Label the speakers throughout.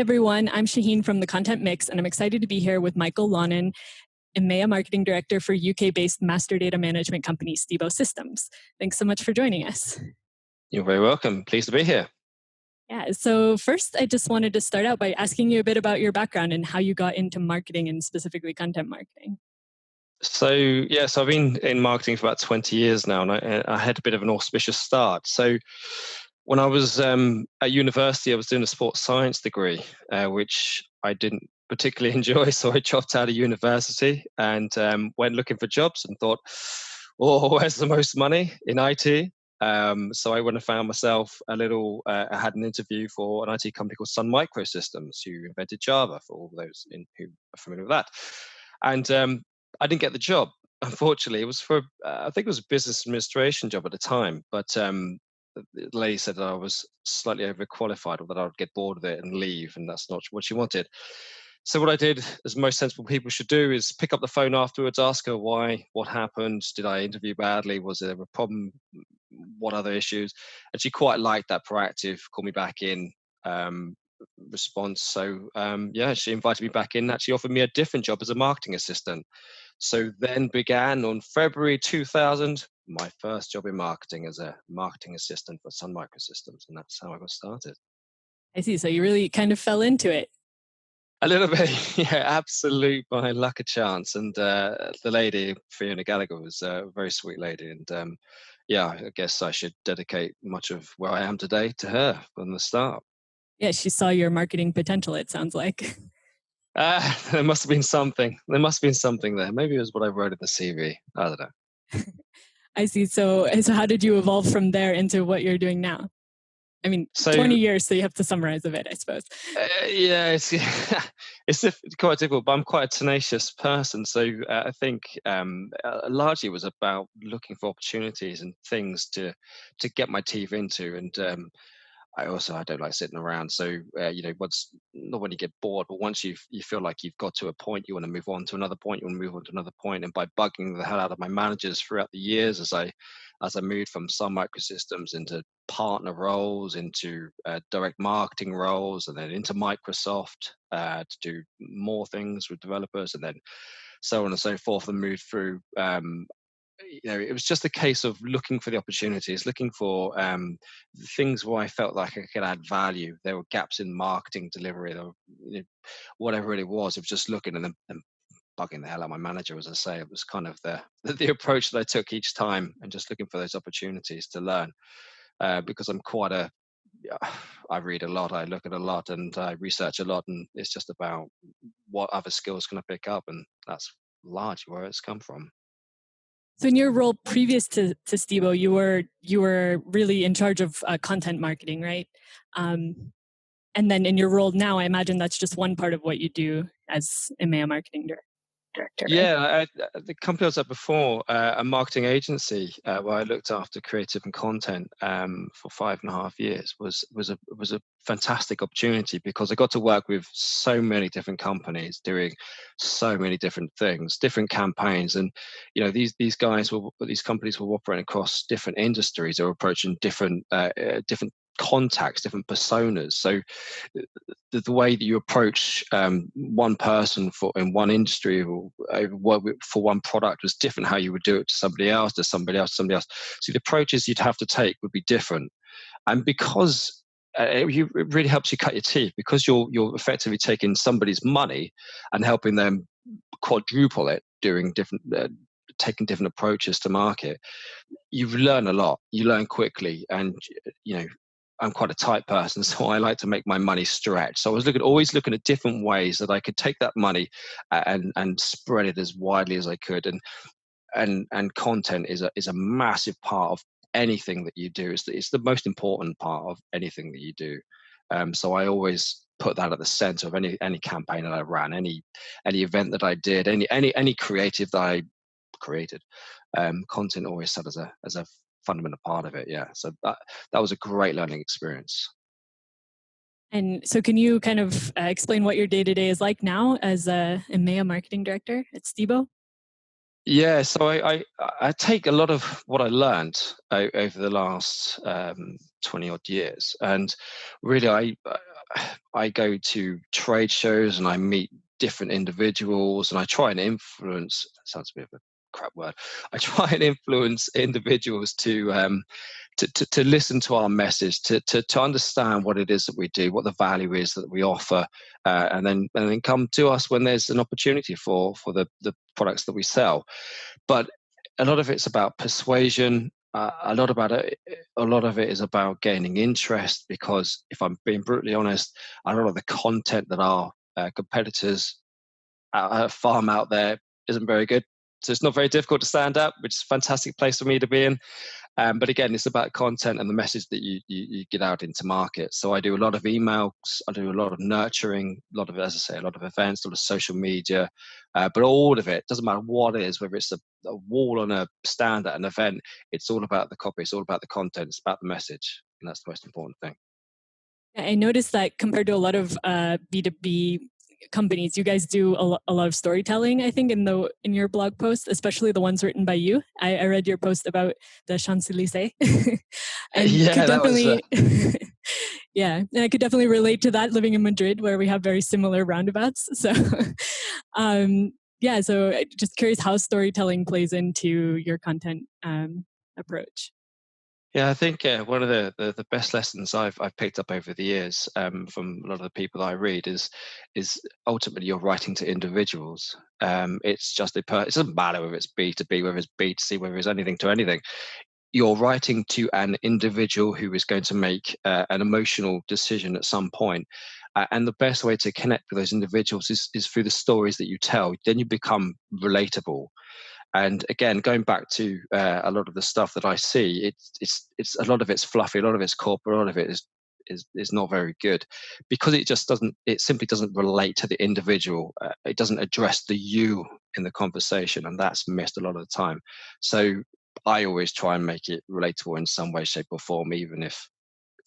Speaker 1: everyone. I'm Shaheen from the Content Mix, and I'm excited to be here with Michael Lonnon, EMEA Marketing Director for UK-based master data management company Stibo Systems. Thanks so much for joining us.
Speaker 2: You're very welcome. Pleased to be here.
Speaker 1: Yeah, so first I just wanted to start out by asking you a bit about your background and how you got into marketing and specifically content marketing.
Speaker 2: So I've been in marketing for about 20 years now, and I had a bit of an auspicious start. So when I was at university, I was doing a sports science degree, which I didn't particularly enjoy. So I dropped out of university and went looking for jobs and thought, oh, where's the most money in IT? So I went and found myself I had an interview for an IT company called Sun Microsystems, who invented Java, for all those who are familiar with that. And I didn't get the job. Unfortunately, it was for I think it was a business administration job at the time, but the lady said that I was slightly overqualified, or that I would get bored of it and leave, and that's not what she wanted. So what I did, as most sensible people should do, is pick up the phone afterwards, ask her why, what happened, did I interview badly, was there a problem, what other issues? And she quite liked that proactive, call me back in response. So she invited me back in. Actually offered me a different job as a marketing assistant. So then began on February 2000 my first job in marketing as a marketing assistant for Sun Microsystems, and that's how I got started.
Speaker 1: I see. So you really kind of fell into it.
Speaker 2: A little bit, yeah, absolute by luck of chance. And the lady, Fiona Gallagher, was a very sweet lady. And I guess I should dedicate much of where I am today to her from the start.
Speaker 1: Yeah, she saw your marketing potential, it sounds like.
Speaker 2: There must have been something. There must have been something there. Maybe it was what I wrote in the CV. I don't know.
Speaker 1: I see. So how did you evolve from there into what you're doing now? I mean, 20 years, so you have to summarize a bit, I suppose.
Speaker 2: It's quite difficult, but I'm quite a tenacious person. So I think largely it was about looking for opportunities and things to get my teeth into. And I don't like sitting around. So once, not when you get bored, but once you feel like you've got to a point, you want to move on to another point. You want to move on to another point. And by bugging the hell out of my managers throughout the years, as I moved from Sun Microsystems into partner roles, into direct marketing roles, and then into Microsoft to do more things with developers, and then so on and so forth, and moved through. It was just a case of looking for the opportunities, looking for things where I felt like I could add value. There were gaps in marketing delivery, or whatever it was. It was just looking and then bugging the hell out of my manager, as I say. It was kind of the approach that I took each time, and just looking for those opportunities to learn. Because I'm I read a lot, I look at a lot, and I research a lot, and it's just about what other skills can I pick up, and that's largely where it's come from.
Speaker 1: So in your role previous to Stibo, you were really in charge of content marketing, right? And then in your role now, I imagine that's just one part of what you do as EMEA Marketing Director.
Speaker 2: Yeah, the company I was at before, a marketing agency where I looked after creative and content for 5.5 years, was a fantastic opportunity, because I got to work with so many different companies doing so many different things, different campaigns, and these companies were operating across different industries. They were approaching different contacts, different personas. So the way that you approach one person in one industry or for one product was different. How you would do it to somebody else, to somebody else, somebody else. So the approaches you'd have to take would be different. And because it really helps you cut your teeth, because you're effectively taking somebody's money and helping them quadruple it, doing taking different approaches to market. You learn a lot. You learn quickly, and I'm quite a tight person, so I like to make my money stretch. So I was always looking at different ways that I could take that money and spread it as widely as I could. And content is a massive part of anything that you do. It's the most important part of anything that you do. So I always put that at the center of any campaign that I ran, any event that I did, any creative that I created. Content always sat as a fundamental part of it. Yeah, so that was a great learning experience.
Speaker 1: And so can you kind of explain what your day-to-day is like now as a EMEA Marketing Director at Stibo?
Speaker 2: Yeah, so I take a lot of what I learned over the last 20 odd years, and really I go to trade shows and I meet different individuals, and I try and influence. That sounds a bit of a crap word. I try and influence individuals to listen to our message, to understand what it is that we do, what the value is that we offer, and then come to us when there's an opportunity for the products that we sell. But a lot of it's about persuasion. A lot of it is about gaining interest, because if I'm being brutally honest, a lot of the content that our competitors farm out there isn't very good. So it's not very difficult to stand up, which is a fantastic place for me to be in. But again, it's about content and the message that you get out into market. So I do a lot of emails, I do a lot of nurturing, a lot of, as I say, a lot of events, a lot of social media, but all of it, doesn't matter what it is, whether it's a wall on a stand at an event, it's all about the copy, it's all about the content, it's about the message. And that's the most important thing.
Speaker 1: I noticed that compared to a lot of B2B companies, you guys do a lot of storytelling, I think, in your blog posts, especially the ones written by you. I read your post about the Champs-Élysées and
Speaker 2: Yeah,
Speaker 1: could
Speaker 2: that was
Speaker 1: definitely yeah, and I could definitely relate to that, living in Madrid where we have very similar roundabouts. So yeah, so just curious how storytelling plays into your content approach.
Speaker 2: Yeah, I think one of the best lessons I've picked up over the years, from a lot of the people I read, is ultimately you're writing to individuals. It's just it doesn't matter whether it's B2B, whether it's B2C, whether it's anything to anything. You're writing to an individual who is going to make an emotional decision at some point. And the best way to connect with those individuals is through the stories that you tell. Then you become relatable. And again, going back to a lot of the stuff that I see, it's a lot of it's fluffy, a lot of it's corporate, a lot of it is not very good, because it simply doesn't relate to the individual. It doesn't address the you in the conversation, and that's missed a lot of the time. So I always try and make it relatable in some way, shape, or form, even if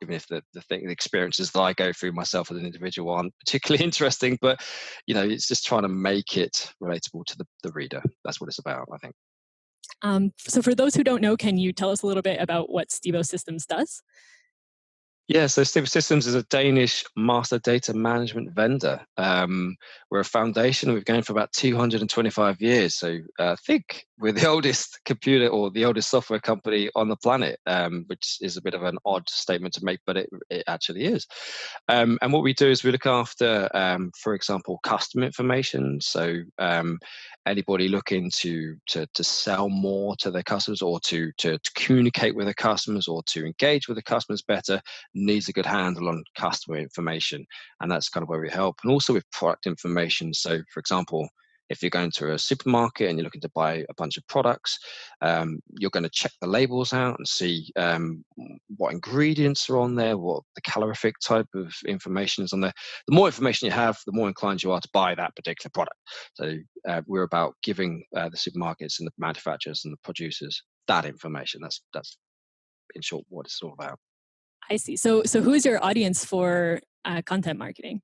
Speaker 2: the experiences that I go through myself as an individual aren't particularly interesting. But it's just trying to make it relatable to the reader. That's what it's about, I think.
Speaker 1: So for those who don't know, can you tell us a little bit about what Stibo Systems does?
Speaker 2: Yeah, so Stibo Systems is a Danish master data management vendor. We're a foundation. We've been going for about 225 years. So I think we're the oldest computer or the oldest software company on the planet, which is a bit of an odd statement to make, but it actually is. And what we do is we look after, for example, customer information. So anybody looking to sell more to their customers, or to communicate with their customers, or to engage with the customers better, needs a good handle on customer information, and that's kind of where we help. And also with product information. So for example, if you're going to a supermarket and you're looking to buy a bunch of products, you're going to check the labels out and see what ingredients are on there, what the calorific type of information is on there. The more information you have, the more inclined you are to buy that particular product. So we're about giving the supermarkets and the manufacturers and the producers that information. That's in short what it's all about.
Speaker 1: I see. So who's your audience for content marketing?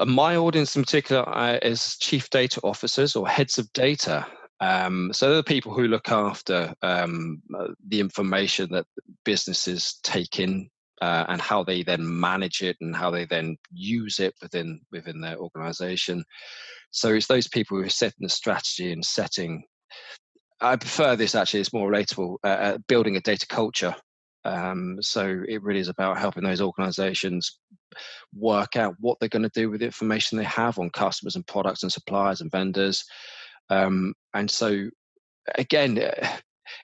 Speaker 2: My audience in particular is chief data officers or heads of data. So they're the people who look after the information that businesses take in, and how they then manage it and how they then use it within their organization. So it's those people who are setting the strategy and setting. I prefer this actually; it's more relatable. Building a data culture. So it really is about helping those organizations work out what they're going to do with the information they have on customers and products and suppliers and vendors. And so, again,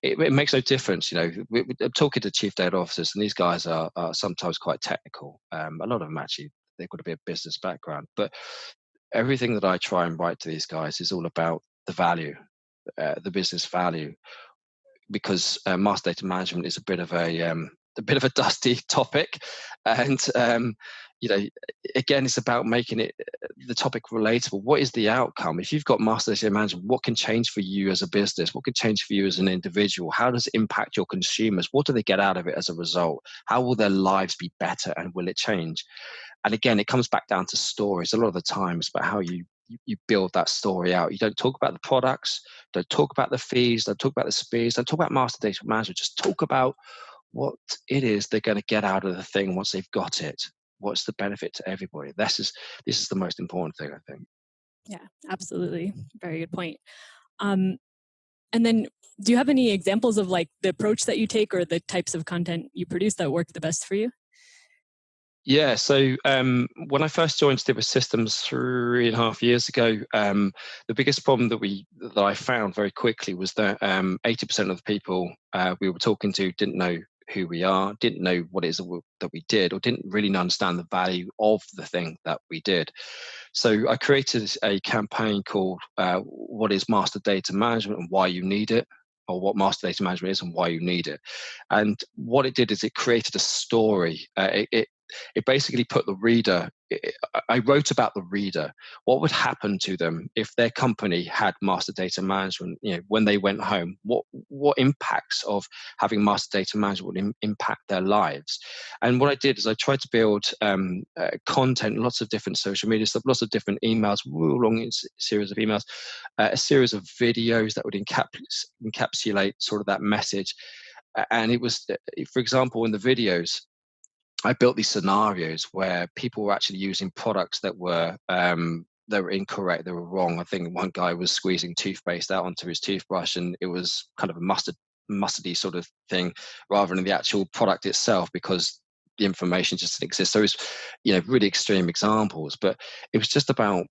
Speaker 2: it makes no difference. I'm talking to chief data officers, and these guys are sometimes quite technical. A lot of them actually, they've got to be a business background. But everything that I try and write to these guys is all about the value, the business value, because master data management is a bit of a dusty topic, and again, it's about making it the topic relatable. What is the outcome if you've got master data management? What can change for you as a business? What can change for you as an individual? How does it impact your consumers? What do they get out of it as a result? How will their lives be better, and will it change? And again, it comes back down to stories a lot of the times, about how you build that story out. You don't talk about the products, don't talk about the fees, don't talk about the speeds, don't talk about master data management. Just talk about what it is they're going to get out of the thing once they've got it. what's the benefit to everybody? This is the most important thing, I think.
Speaker 1: Yeah, absolutely. Very good point. And then do you have any examples of like the approach that you take or the types of content you produce that work the best for you?
Speaker 2: Yeah, so when I first joined Stibo Systems 3.5 years ago, the biggest problem that I found very quickly was that 80% of the people we were talking to didn't know who we are, didn't know what it is that we did, or didn't really understand the value of the thing that we did. So I created a campaign called "What is Master Data Management and Why You Need It." Or what master data management is and why you need it. And what it did is it created a story. It basically put the reader, I wrote about the reader, what would happen to them if their company had master data management, when they went home, what impacts of having master data management would impact their lives. And what I did is I tried to build content, lots of different social media stuff, lots of different emails, long series of emails, a series of videos that would encapsulate sort of that message. And it was, for example, in the videos, I built these scenarios where people were actually using products that were incorrect, they were wrong. I think one guy was squeezing toothpaste out onto his toothbrush, and it was kind of a mustardy sort of thing, rather than the actual product itself, because the information just didn't exist. So it's really extreme examples, but it was just about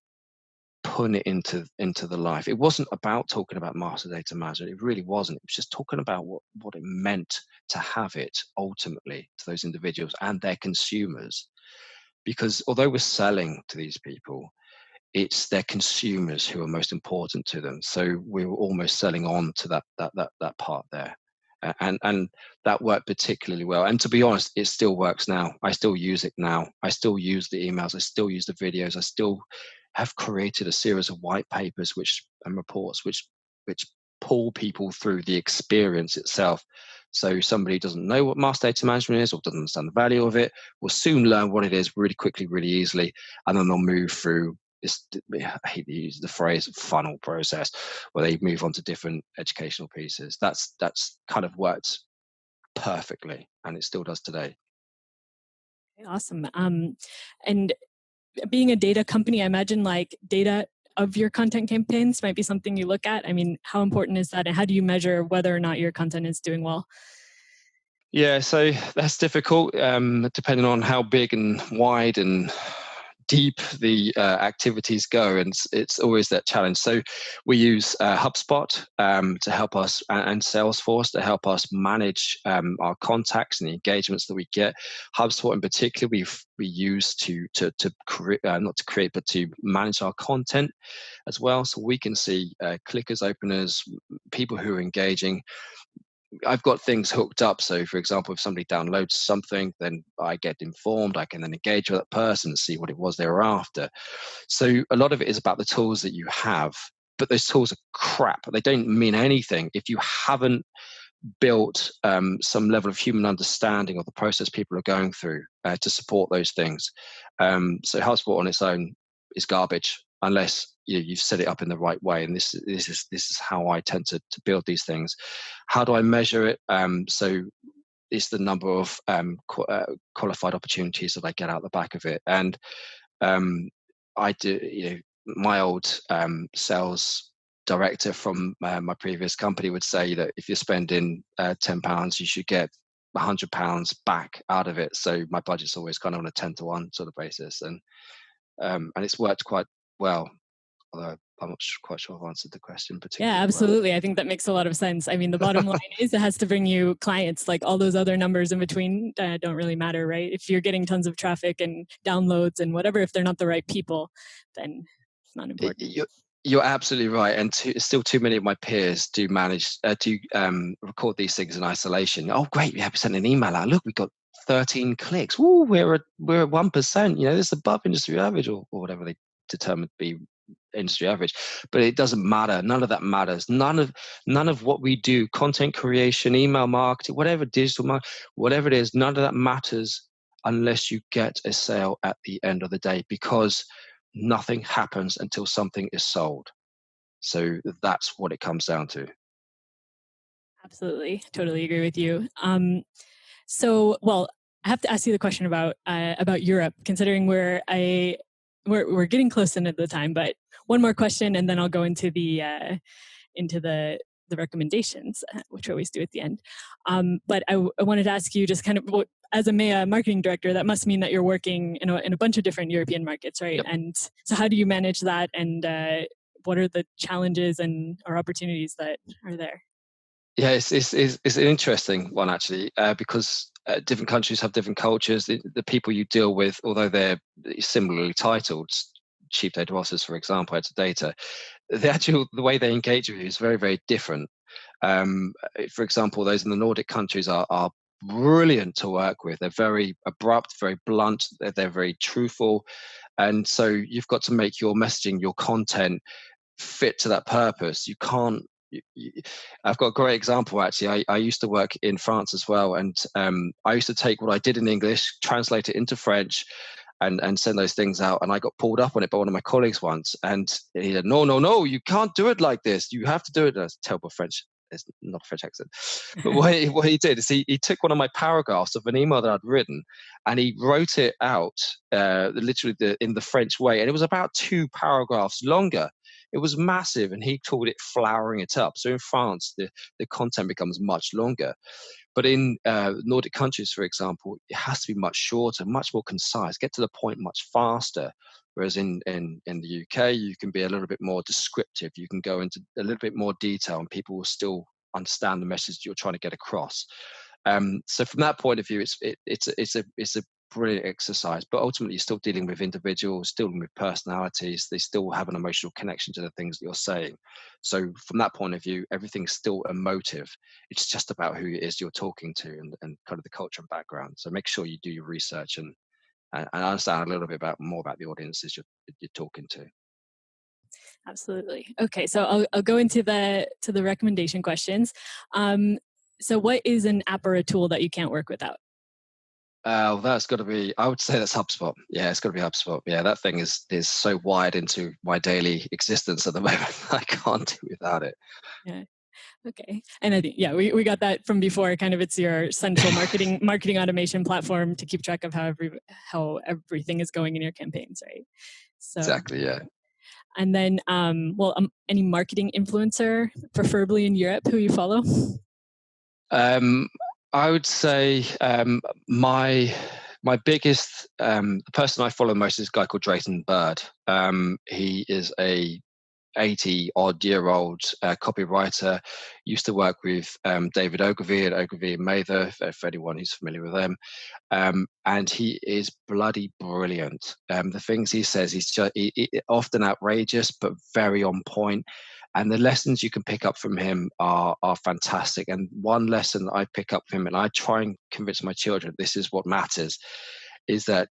Speaker 2: putting it into the life. It wasn't about talking about master data management. It really wasn't. It was just talking about what it meant to have it ultimately to those individuals and their consumers. Because although we're selling to these people, it's their consumers who are most important to them. So we were almost selling on to that part there. And that worked particularly well. And to be honest, it still works now. I still use it now. I still use the emails. I still use the videos. I still have created a series of white papers and reports which pull people through the experience itself. So somebody who doesn't know what master data management is or doesn't understand the value of it will soon learn what it is really quickly, really easily, and then they'll move through this, I hate to use the phrase, funnel process, where they move on to different educational pieces. That's kind of worked perfectly, and it still does today.
Speaker 1: Awesome. And being a data company, I imagine like data of your content campaigns might be something you look at. I mean, how important is that, and how do you measure whether or not your content is doing well?
Speaker 2: Yeah, so that's difficult, depending on how big and wide and deep the activities go, and it's always that challenge. So we use HubSpot to help us, and Salesforce to help us manage our contacts and the engagements that we get. HubSpot in particular, we use to create, not to create, but to manage our content as well. So we can see clickers, openers, people who are engaging. I've got things hooked up. So, for example, if somebody downloads something, then I get informed. I can then engage with that person and see what it was they were after. So, a lot of it is about the tools that you have, but those tools are crap. They don't mean anything if you haven't built some level of human understanding of the process people are going through to support those things. So, HubSpot on its own is garbage unless you've set it up in the right way. And this is how I tend to build these things. How do I measure it? So it's the number of qualified opportunities that I get out the back of it. And I do, my old sales director from my previous company would say that if you're spending £10, you should get £100 back out of it. So my budget's always kind of on a 10-to-1 sort of basis, and it's worked quite well. Although I'm not quite sure I've answered the question
Speaker 1: Yeah,
Speaker 2: particularly well.
Speaker 1: absolutely. I think that makes a lot of sense. I mean, the bottom line is it has to bring you clients. Like all those other numbers in between don't really matter, right? If you're getting tons of traffic and downloads and whatever, if they're not the right people, then it's not important.
Speaker 2: You're absolutely right, and still too many of my peers do manage to record these things in isolation. Oh, great! We have sent an email out. Look, we got 13 clicks. Ooh, we're at 1%. This is above industry average, or whatever they determine to be industry average. But it doesn't matter. None of that matters. None of what we do, content creation, email marketing, whatever, digital marketing, whatever it is, none of that matters unless you get a sale at the end of the day, because nothing happens until something is sold. So that's what it comes down to.
Speaker 1: Absolutely. Totally agree with you. Well, I have to ask you the question about Europe, considering we're getting close to the time. But one more question, and then I'll go into the recommendations, which we always do at the end. But I wanted to ask you, just kind of, as a EMEA marketing director, that must mean that you're working in a bunch of different European markets, right?
Speaker 2: Yep.
Speaker 1: And so how do you manage that, and what are the challenges or opportunities that are there?
Speaker 2: Yeah, it's an interesting one actually, because different countries have different cultures. The people you deal with, although they're similarly titled, chief data officers, for example, heads of data, the way they engage with you is very, very different. For example, those in the Nordic countries are brilliant to work with. They're very abrupt, very blunt. They're very truthful, and so you've got to make your messaging, your content, fit to that purpose. You can't. I've got a great example actually. I used to work in France as well, and I used to take what I did in English, translate it into French, and send those things out. And I got pulled up on it by one of my colleagues once, and he said, "No, you can't do it like this. You have to do it." That's terrible French. It's not a French accent. But what he did is he took one of my paragraphs of an email that I'd written, and he wrote it out literally in the French way, and it was about 2 paragraphs longer. It was massive, and he called it flowering it up. So in France, the content becomes much longer. But in Nordic countries, for example, it has to be much shorter, much more concise, get to the point much faster. Whereas in the UK, you can be a little bit more descriptive. You can go into a little bit more detail, and people will still understand the message you're trying to get across. So from that point of view, it's a brilliant exercise. But ultimately, you're still dealing with individuals, dealing with personalities. They still have an emotional connection to the things that you're saying. So from that point of view, everything's still emotive. It's just about who it is you're talking to, and kind of the culture and background. So make sure you do your research and understand a little bit more about the audiences you're talking to.
Speaker 1: Absolutely. Okay, so I'll go into the recommendation questions. So what is an app or a tool that you can't work without?
Speaker 2: That's got to be, I would say that's HubSpot. Yeah, it's got to be HubSpot. Yeah, that thing is so wired into my daily existence at the moment. I can't do without it.
Speaker 1: Yeah. Okay. And I think, yeah, we got that from before. Kind of, it's your central marketing automation platform to keep track of how everything is going in your campaigns, right? So
Speaker 2: Exactly. Yeah.
Speaker 1: And then, any marketing influencer, preferably in Europe, who you follow?
Speaker 2: I would say my biggest the person I follow most is a guy called Drayton Bird. He is a 80-odd-year-old copywriter. Used to work with David Ogilvy at Ogilvy and Mather, for anyone who's familiar with them. And he is bloody brilliant. The things he says, he's just often outrageous, but very on point. And the lessons you can pick up from him are fantastic. And one lesson I pick up from him, and I try and convince my children this is what matters, is that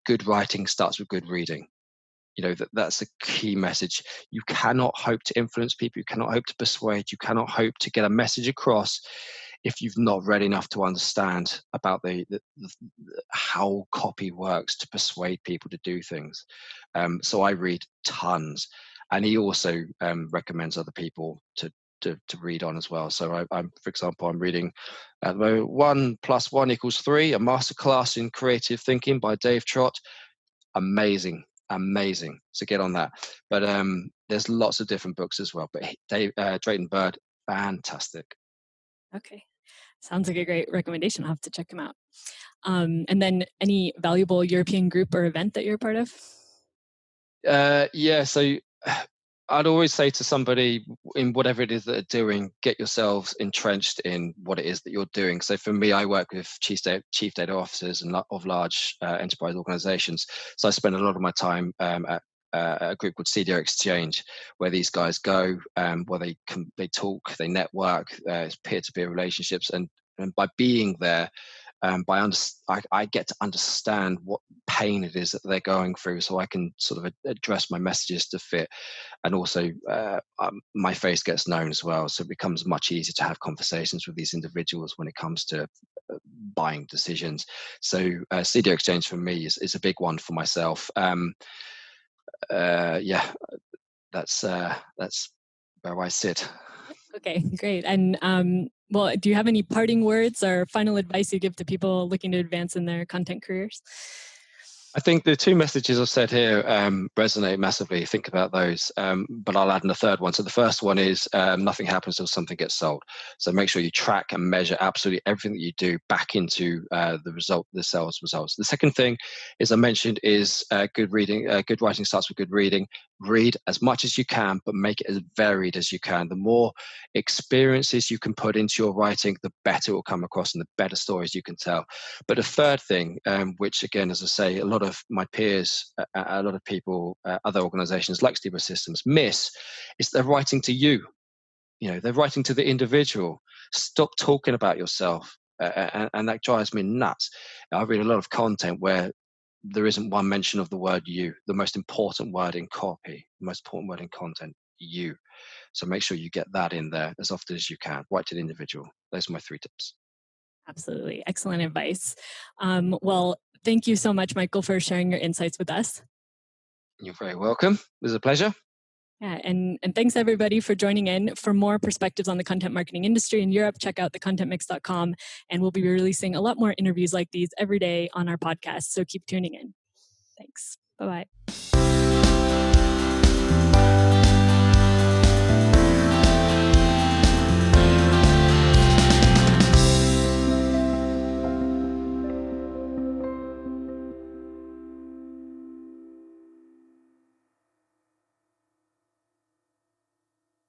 Speaker 2: good writing starts with good reading. That's a key message. You cannot hope to influence people. You cannot hope to persuade. You cannot hope to get a message across if you've not read enough to understand about the how copy works to persuade people to do things. So I read tons, and he also recommends other people to read on as well. So I'm, for example, I'm reading 1 + 1 = 3, a masterclass in creative thinking by Dave Trott. Amazing. So get on that. But there's lots of different books as well. But Drayton Bird, fantastic.
Speaker 1: Okay, sounds like a great recommendation. I'll have to check them out. And then, any valuable European group or event that you're a part of?
Speaker 2: Yeah, so I'd always say to somebody, in whatever it is that they're doing, get yourselves entrenched in what it is that you're doing. So for me, I work with chief data officers of large enterprise organizations. So I spend a lot of my time at a group called CDO Exchange, where these guys go, where they talk, they network, it's peer-to-peer relationships, and by being there, I get to understand what pain it is that they're going through, so I can sort of address my messages to fit. And also, my face gets known as well, so it becomes much easier to have conversations with these individuals when it comes to buying decisions. So CDO Exchange for me is a big one for myself. Yeah, that's where I sit.
Speaker 1: Okay, great. And well, do you have any parting words or final advice you give to people looking to advance in their content careers?
Speaker 2: I think the two messages I've said here resonate massively. Think about those, but I'll add in a third one. So the first one is nothing happens until something gets sold. So make sure you track and measure absolutely everything that you do back into the sales results. The second thing, as I mentioned, is good reading. Good writing starts with good reading. Read as much as you can, but make it as varied as you can. The more experiences you can put into your writing, the better it will come across and the better stories you can tell. But a third thing, which again, as I say, a lot of my peers, a lot of people, other organizations like Stibo Systems miss, is they're writing to you. They're writing to the individual. Stop talking about yourself. And that drives me nuts. I read a lot of content where there isn't one mention of the word you, the most important word in copy, the most important word in content, you. So make sure you get that in there as often as you can. Write to the individual. Those are my 3 tips.
Speaker 1: Absolutely. Excellent advice. Well, thank you so much, Michael, for sharing your insights with us.
Speaker 2: You're very welcome. It was a pleasure.
Speaker 1: Yeah, and thanks everybody for joining in. For more perspectives on the content marketing industry in Europe, check out thecontentmix.com, and we'll be releasing a lot more interviews like these every day on our podcast. So keep tuning in. Thanks. Bye-bye.